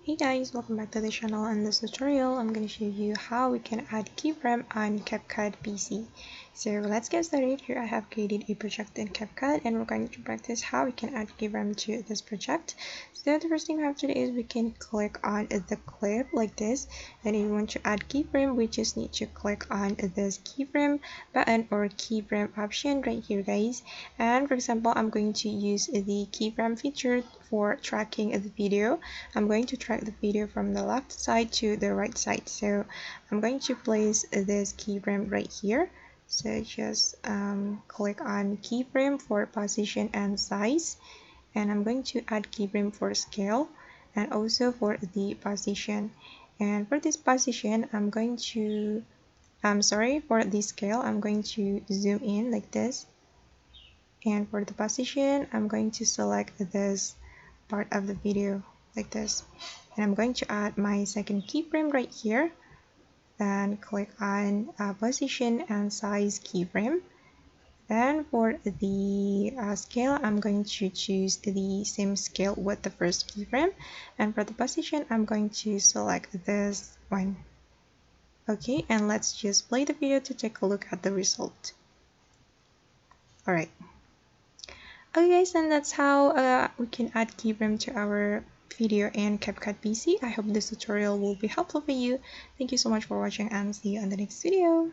Hey guys, welcome back to the channel. In this tutorial, I'm going to show you how we can add keyframe on CapCut PC. So let's get started. Here I have created a project in CapCut and we're going to practice how we can add keyframe to this project. So the first thing we have to do is we can click on the clip like this. And if you want to add keyframe, we just need to click on this keyframe button or keyframe option right here, guys. And for example, I'm going to use the keyframe feature for tracking the video. I'm going to track the video from the left side to the right side. So I'm going to place this keyframe right here. So just click on keyframe for position and size. And I'm going to add keyframe for scale and also for the position. And for this position, for the scale, I'm going to zoom in like this. And for the position, I'm going to select this part of the video like this. And I'm going to add my second keyframe right here. Then click on position and size keyframe. Then for the scale, I'm going to choose the same scale with the first keyframe. And for the position, I'm going to select this one. Okay, and let's just play the video to take a look at the result. Alright. Okay guys, and that's how we can add keyframe to our video in CapCut PC. I hope this tutorial will be helpful for you. Thank you so much for watching and see you on the next video.